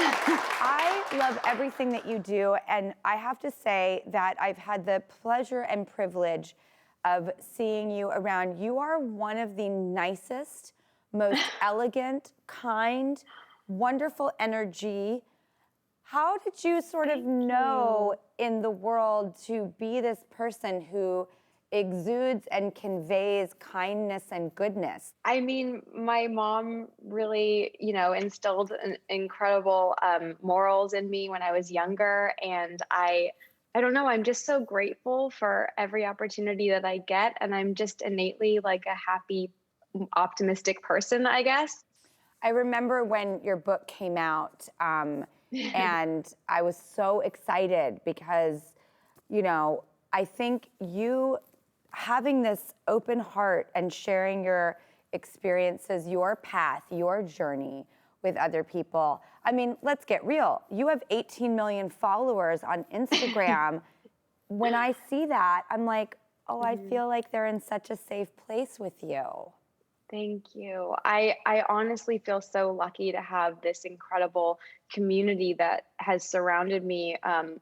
I love everything that you do, and I have to say that I've had the pleasure and privilege of seeing you around. You are one of the nicest, most elegant, kind, wonderful energy. How did you sort of know in the world to be this person who exudes and conveys kindness and goodness? I mean, my mom really, instilled incredible morals in me when I was younger, and I don't know, I'm just so grateful for every opportunity that I get, and I'm just innately like a happy, optimistic person, I guess. I remember when your book came out, and I was so excited because, I think you having this open heart and sharing your experiences, your path, your journey with other people. I mean, let's get real. You have 18 million followers on Instagram. When I see that, I'm like, oh, I feel like they're in such a safe place with you. Thank you. I honestly feel so lucky to have this incredible community that has surrounded me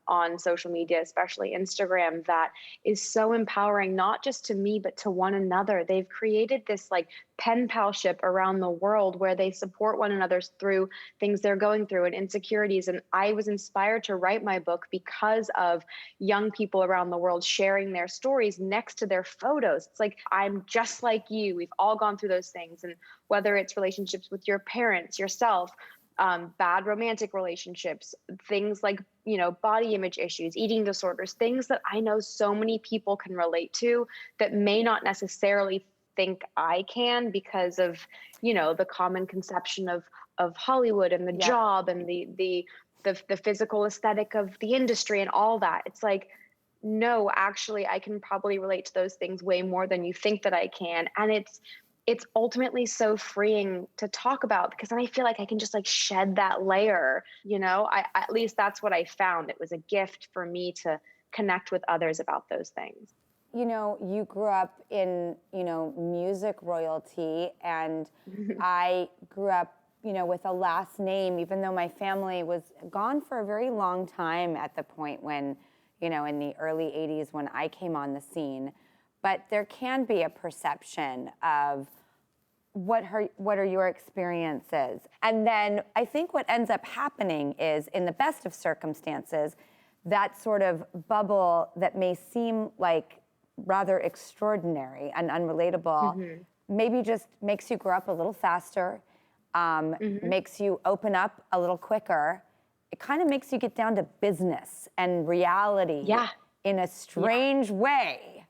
on social media, especially Instagram, that is so empowering, not just to me, but to one another. They've created this like pen palship around the world where they support one another through things they're going through and insecurities. And I was inspired to write my book because of young people around the world sharing their stories next to their photos. It's like, I'm just like you. We've all gone through those things. And whether it's relationships with your parents, yourself, bad romantic relationships, things like, body image issues, eating disorders, things that I know so many people can relate to that may not necessarily think I can because of, the common conception of Hollywood and the job and the physical aesthetic of the industry and all that. It's like, no, actually, I can probably relate to those things way more than you think that I can. And it's ultimately so freeing to talk about because then I feel like I can just like shed that layer, at least that's what I found. It was a gift for me to connect with others about those things. You grew up in, music royalty, and I grew up, with a last name, even though my family was gone for a very long time at the point when, in the early 80s when I came on the scene. But there can be a perception of what are your experiences? And then I think what ends up happening is, in the best of circumstances, that sort of bubble that may seem like rather extraordinary and unrelatable maybe just makes you grow up a little faster, makes you open up a little quicker. It kind of makes you get down to business and reality in a strange way.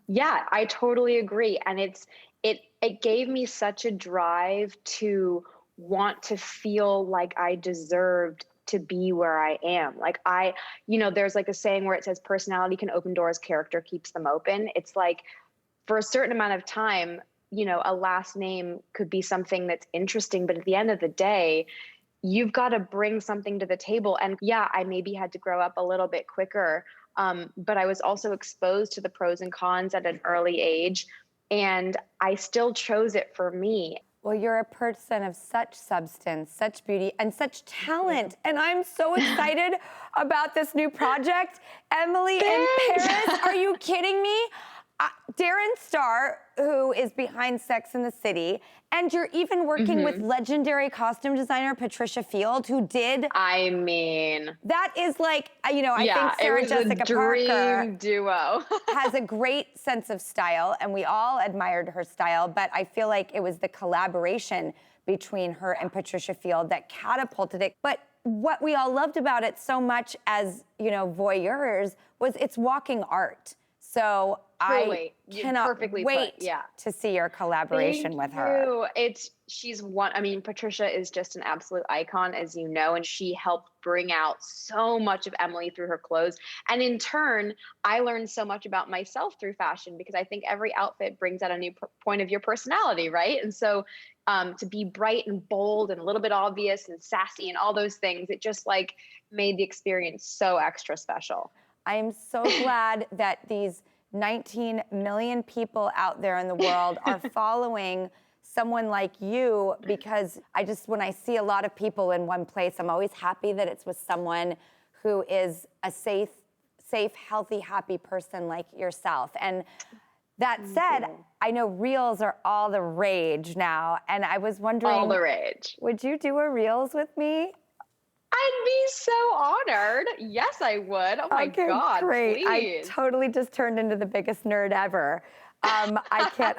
Yeah, I totally agree. And it gave me such a drive to want to feel like I deserved to be where I am. Like there's like a saying where it says personality can open doors, character keeps them open. It's like for a certain amount of time, a last name could be something that's interesting, but at the end of the day, you've got to bring something to the table. And yeah, I maybe had to grow up a little bit quicker. But I was also exposed to the pros and cons at an early age, and I still chose it for me. Well, you're a person of such substance, such beauty, and such talent. And I'm so excited about this new project. Emily in Paris, are you kidding me? Darren Star, who is behind Sex and the City, and you're even working with legendary costume designer Patricia Field, who did. I mean, that is like, I think Sarah Jessica Parker duo has a great sense of style, and we all admired her style. But I feel like it was the collaboration between her and Patricia Field that catapulted it. But what we all loved about it so much as voyeurs was it's walking art. So I cannot wait to see your collaboration with her. Patricia is just an absolute icon, as you know, and she helped bring out so much of Emily through her clothes. And in turn, I learned so much about myself through fashion because I think every outfit brings out a new point of your personality, right? And so to be bright and bold and a little bit obvious and sassy and all those things, it just like made the experience so extra special. I'm so glad that these 19 million people out there in the world are following someone like you, because when I see a lot of people in one place, I'm always happy that it's with someone who is a safe, healthy, happy person like yourself. And that said, I know reels are all the rage now, and I was wondering, all the rage. Would you do a reels with me? I'd be so honored. Yes, I would. Oh my God, great. please. I totally just turned into the biggest nerd ever. I can't,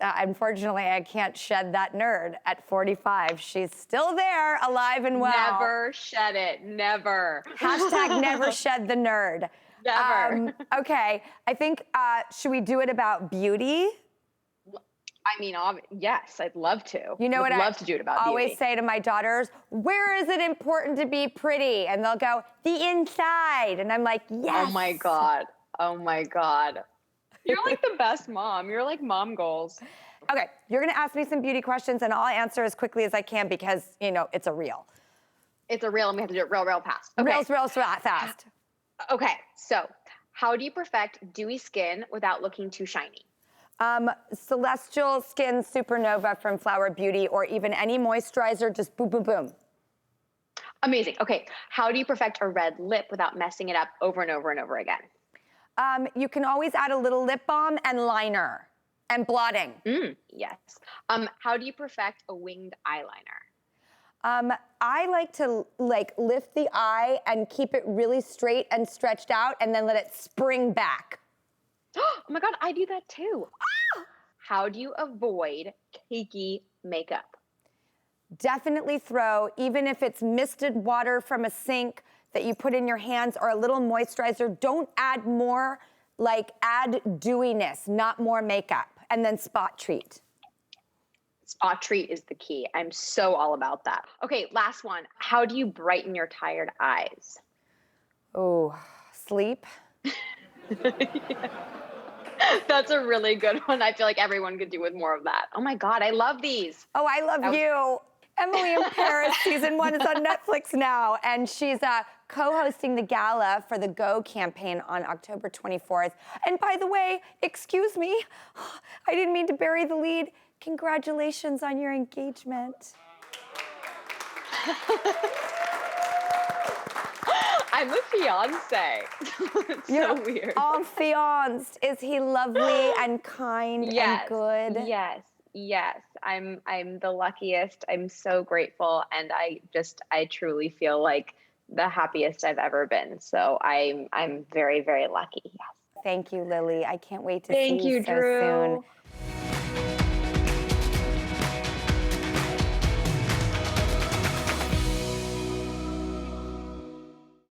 unfortunately, I can't shed that nerd at 45. She's still there, alive and well. Never shed it, never. Hashtag never shed the nerd. Never. Okay, I think, should we do it about beauty? I mean, yes, I'd love to. You know what I'd love to do it about always beauty. say to my daughters, where is it important to be pretty? And they'll go, the inside. And I'm like, yes. Oh my God. Oh my God. You're like the best mom. You're like mom goals. Okay, you're gonna ask me some beauty questions and I'll answer as quickly as I can because, it's a reel. It's a reel and we have to do it real fast. Okay. Real fast. Okay, so how do you perfect dewy skin without looking too shiny? Celestial Skin Supernova from Flower Beauty, or even any moisturizer, just boom, boom, boom. Amazing. Okay, how do you perfect a red lip without messing it up over and over and over again? You can always add a little lip balm and liner and blotting. Yes. How do you perfect a winged eyeliner? I like to lift the eye and keep it really straight and stretched out and then let it spring back. Oh my God, I do that too. How do you avoid cakey makeup? Definitely throw, even if it's misted water from a sink that you put in your hands or a little moisturizer, don't add more, add dewiness, not more makeup, and then spot treat. Spot treat is the key. I'm so all about that. Okay, last one. How do you brighten your tired eyes? Oh, sleep. That's a really good one. I feel like everyone could do with more of that. Oh my God, I love these. Oh, I love you. Emily in Paris, season 1 is on Netflix now, and she's co-hosting the gala for the Go campaign on October 24th. And by the way, excuse me, I didn't mean to bury the lead. Congratulations on your engagement. I'm a fiance. It's so weird. Enfianced. Is he lovely and kind and good? Yes. I'm the luckiest. I'm so grateful, and I truly feel like the happiest I've ever been. So I'm very, very lucky. Yes. Thank you, Lily. I can't wait to see Thank you, so Drew. soon.